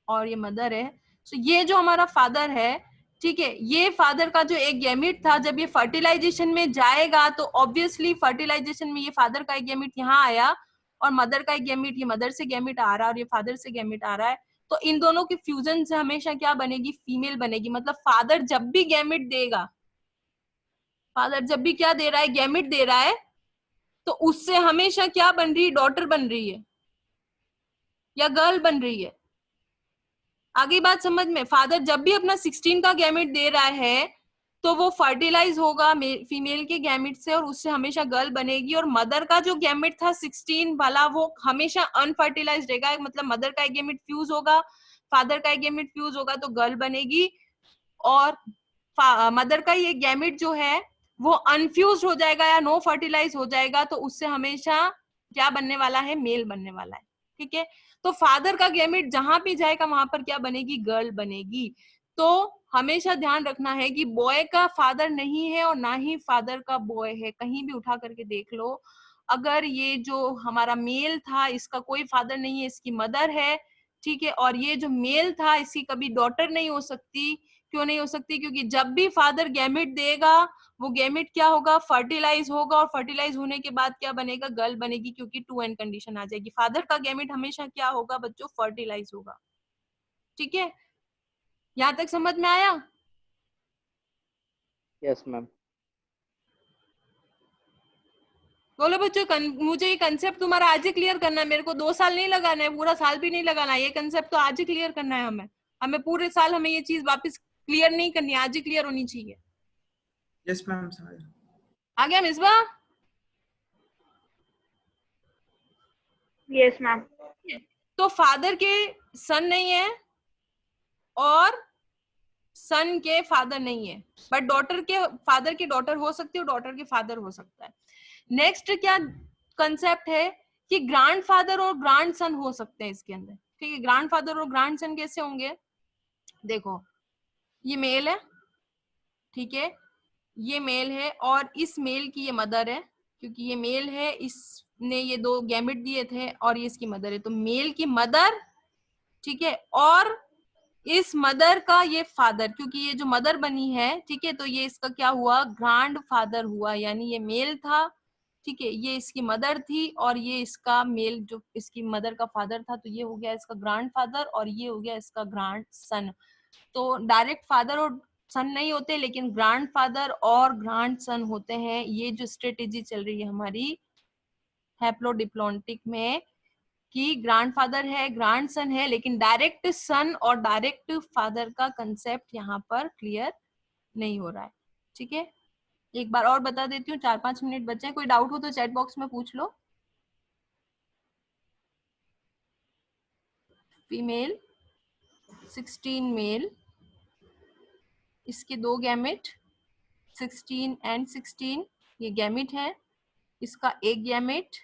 और ये मदर है, तो ये जो हमारा फादर है, ठीक है, ये फादर का जो एक गैमेट था जब ये फर्टिलाइजेशन में जाएगा तो ऑब्वियसली फर्टिलाइजेशन में ये फादर का एक गैमेट यहाँ आया और मदर का एक गैमेट, ये मदर से गैमेट आ रहा है और ये फादर से गैमेट आ रहा है, तो इन दोनों के फ्यूजन से हमेशा क्या बनेगी, फीमेल बनेगी। मतलब फादर जब भी गैमेट देगा, फादर जब भी क्या दे रहा है, गैमेट दे रहा है, तो उससे हमेशा क्या बन रही है, डॉटर बन रही है या गर्ल बन रही है। आगे बात समझ में, फादर जब भी अपना 16 का गैमेट दे रहा है तो वो फर्टिलाइज होगा फीमेल के गैमेट से और उससे हमेशा गर्ल बनेगी, और मदर का जो गैमेट था 16 वाला वो हमेशा अनफर्टिलाइज रहेगा। मतलब मदर का एक गैमेट फ्यूज होगा, फादर का एक गैमेट फ्यूज होगा तो गर्ल बनेगी, और मदर का ये गैमेट जो है वो अनफ्यूज हो जाएगा या नो फर्टिलाइज हो जाएगा तो उससे हमेशा क्या बनने वाला है, मेल बनने वाला है, ठीक है। तो फादर का गैमेट जहां भी जाएगा वहां पर क्या बनेगी, गर्ल बनेगी। तो हमेशा ध्यान रखना है कि बॉय का फादर नहीं है और ना ही फादर का बॉय है, कहीं भी उठा करके देख लो। अगर ये जो हमारा मेल था इसका कोई फादर नहीं है, इसकी मदर है, ठीक है। और ये जो मेल था इसकी कभी डॉटर नहीं हो सकती। क्यों नहीं हो सकती, क्योंकि जब भी फादर गैमेट देगा वो गैमेट क्या होगा, फर्टिलाइज होगा, और फर्टिलाइज होने के बाद क्या बनेगा, गर्ल बनेगी, क्योंकि 2n कंडीशन आ जाएगी। फादर का गैमेट हमेशा क्या होगा बच्चों, फर्टिलाइज होगा, ठीक है। यहां तक समझ में आया? Yes ma'am. बोलो बच्चों, मुझे ये कंसेप्ट तुम्हारा आज ही क्लियर करना है, मेरे को 2 साल नहीं लगाना है, पूरा साल भी नहीं लगाना है, ये कंसेप्ट तो आज ही क्लियर करना है हमें। हमें पूरे साल हमें ये चीज वापस क्लियर नहीं करनी, आज ही क्लियर होनी चाहिए। यस मैम, समझ। आ गया मिसबा? Yes ma'am. तो फादर के सन नहीं है और सन के फादर नहीं है, बट डॉटर के फादर की डॉटर हो सकती है और डॉटर के फादर हो सकता है। नेक्स्ट क्या कंसेप्ट है कि ग्रैंडफादर और ग्रैंड सन हो सकते हैं इसके अंदर, ठीक है। ग्रैंडफादर और ग्रैंड सन कैसे होंगे, देखो ये मेल है, ठीक है, ये मेल है और इस मेल की ये मदर है, क्योंकि ये मेल है, इसने ये 2 गैमेट दिए थे और ये इसकी मदर है, तो मेल की मदर, ठीक है, और इस मदर का ये फादर, क्योंकि ये जो मदर बनी है, ठीक है, तो ये इसका क्या हुआ, ग्रैंड फादर हुआ। यानी ये मेल था, ठीक है, ये इसकी मदर थी और ये इसका मेल जो इसकी मदर का फादर था, तो ये हो गया इसका ग्रैंड फादर और ये हो गया इसका ग्रैंड सन। तो डायरेक्ट फादर और सन नहीं होते, लेकिन ग्रैंड फादर और ग्रैंड सन होते हैं। ये जो स्ट्रेटेजी चल रही है हमारी हैप्लोडिप्लॉन्टिक में कि ग्रैंडफादर है, ग्रैंडसन है, लेकिन डायरेक्ट सन और डायरेक्ट फादर का कंसेप्ट यहाँ पर क्लियर नहीं हो रहा है, ठीक है। एक बार और बता देती हूँ, 4-5 मिनट बचे हैं, कोई डाउट हो तो चैट बॉक्स में पूछ लो। फीमेल, 16 मेल, इसके 2 गैमेट 16 एंड 16, ये गैमेट है, इसका एक गैमेट,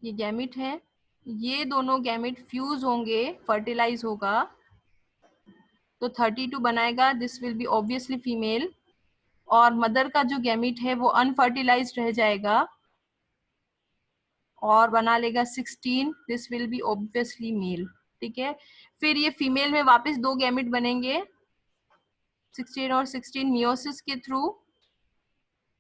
ये गैमेट है, ये दोनों गैमेट फ्यूज होंगे, फर्टिलाइज होगा तो 32 बनाएगा, this will be obviously female, और मदर का जो गैमेट है वो अनफर्टिलाइज्ड रह जाएगा और बना लेगा 16, this will be obviously male. ठीक है, फिर ये फीमेल में वापस 2 गैमेट बनेंगे 16 और 16 मियोसिस के थ्रू,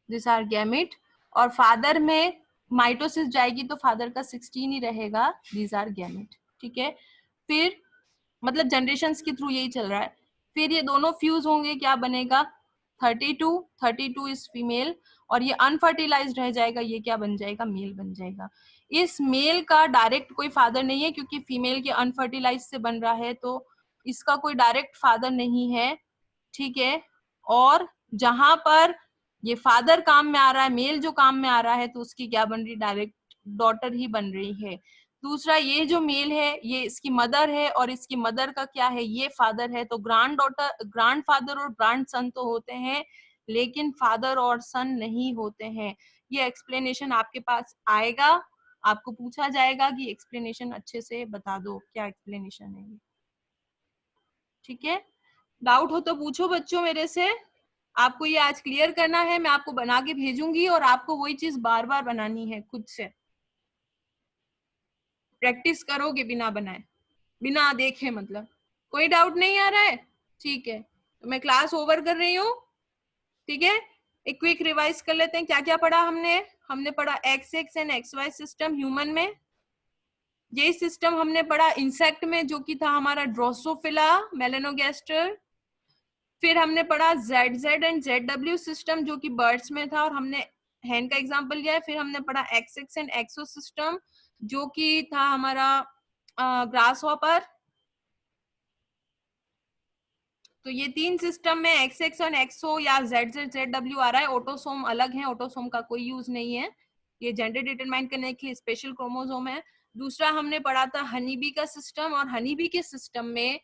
दिस आर गैमेट, और फादर में माइटोसिस जाएगी तो फादर का 16 ही रहेगा, दीज आर गैमेट। ठीक है, फिर मतलब जनरेशंस के थ्रू यही चल रहा है। फिर ये दोनों फ्यूज होंगे, क्या बनेगा 32 इज फीमेल, और ये अनफर्टिलाइज्ड रह जाएगा, ये क्या बन जाएगा, मेल बन जाएगा। इस मेल का डायरेक्ट कोई फादर नहीं है क्योंकि फीमेल के अनफर्टिलाइज से बन रहा है, तो इसका कोई डायरेक्ट फादर नहीं है। ठीक है, और जहां पर ये फादर काम में आ रहा है, मेल जो काम में आ रहा है, तो उसकी क्या बन रही, डायरेक्ट डॉटर ही बन रही है। दूसरा, ये जो मेल है ये इसकी मदर है और इसकी मदर का क्या है, ये फादर है, तो ग्रैंड डॉटर, ग्रैंड फादर और ग्रैंड सन तो होते हैं लेकिन फादर और सन नहीं होते हैं। ये एक्सप्लेनेशन आपके पास आएगा, आपको पूछा जाएगा कि एक्सप्लेनेशन अच्छे से बता दो, क्या एक्सप्लेनेशन है ये। ठीक है, डाउट हो तो पूछो बच्चों मेरे से। आपको ये आज क्लियर करना है, मैं आपको बना के भेजूंगी और आपको वही चीज बार बार बनानी है, खुद से प्रैक्टिस करोगे बिना बनाए, बिना देखे, मतलब कोई डाउट नहीं आ रहा है। ठीक है, तो मैं क्लास ओवर कर रही हूँ। ठीक है, एक क्विक रिवाइज कर लेते हैं, क्या क्या पढ़ा हमने पढ़ा XX and XY system human में, ये सिस्टम हमने पढ़ा इंसेक्ट में जो कि था हमारा ड्रोसोफिला मेलेनोगैस्टर। फिर हमने पढ़ा ZZ एंड ZW सिस्टम जो कि बर्ड्स में था और हमने हैन का एग्जांपल लिया है। फिर हमने पढ़ा XX एंड XO सिस्टम जो कि था हमारा ग्रास हॉपर। तो ये 3 सिस्टम में XX और XO या ZZ ZW आ रहा है, ऑटोसोम अलग है, ऑटोसोम का कोई यूज नहीं है, ये जेंडर डिटरमाइन करने के लिए स्पेशल क्रोमोसोम है। दूसरा हमने पढ़ा था हनीबी का सिस्टम, और हनीबी के सिस्टम में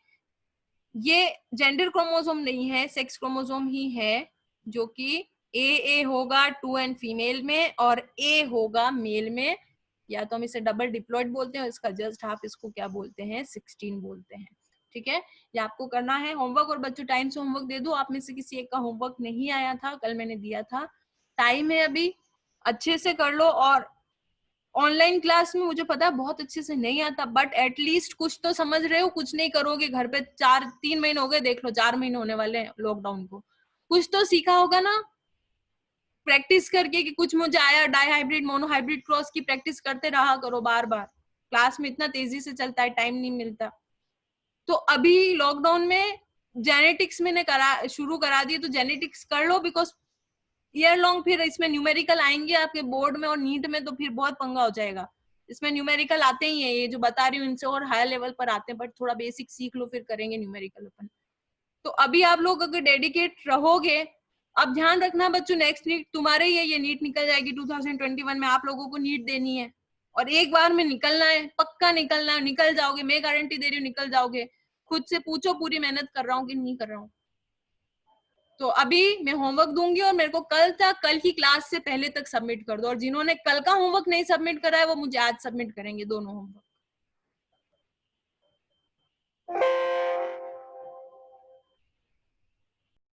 ये जेंडर क्रोमोसोम नहीं है, सेक्स क्रोमोसोम ही है, जो कि ए होगा 2n फीमेल में और ए होगा मेल में, या तो हम इसे डबल डिप्लॉइड बोलते हैं, इसका जस्ट हाफ इसको क्या बोलते हैं, 16 बोलते हैं। ठीक है, ये आपको करना है होमवर्क, और बच्चों टाइम से होमवर्क दे दो। आप में से किसी एक का होमवर्क नहीं आया था, कल मैंने दिया था, टाइम है अभी, अच्छे से कर लो। और ऑनलाइन क्लास में मुझे पता है बहुत अच्छे से नहीं आता, बट एटलीस्ट कुछ तो समझ रहे हो, कुछ नहीं करोगे घर पे, 3 महीने हो गए, देख लो 4 महीने होने वाले हैं लॉकडाउन को, कुछ तो सीखा होगा ना प्रैक्टिस करके, कि कुछ मुझे आया, डाईहाइब्रिड मोनोहाइब्रिड क्रॉस की प्रैक्टिस करते रहा करो बार बार, क्लास में इतना तेजी से चलता है, टाइम नहीं मिलता। तो अभी लॉकडाउन में जेनेटिक्स मैंने शुरू करा दिए, तो जेनेटिक्स कर लो, बिकॉज ईयर लॉन्ग फिर इसमें न्यूमेरिकल आएंगे आपके बोर्ड में और नीट में, तो फिर बहुत पंगा हो जाएगा। इसमें न्यूमेरिकल आते ही है, ये जो बता रही हूँ इनसे और हायर लेवल पर आते हैं, बट थोड़ा बेसिक सीख लो, फिर करेंगे न्यूमेरिकल अपन। तो अभी आप लोग अगर डेडिकेट रहोगे, अब ध्यान रखना बच्चों, नेक्स्ट नीट तुम्हारे ही है, ये नीट निकल जाएगी 2021 में, आप लोगों को नीट देनी है और एक बार में निकलना है, पक्का निकलना है, निकल जाओगे, मैं गारंटी दे रही हूँ निकल जाओगे। खुद से पूछो पूरी मेहनत कर रहा हूँ कि नहीं कर रहा हूँ। तो अभी मैं होमवर्क दूंगी और मेरे को कल की क्लास से पहले तक सबमिट कर दो, और जिन्होंने कल का होमवर्क नहीं सबमिट करा है वो मुझे आज सबमिट करेंगे, दोनों होमवर्क।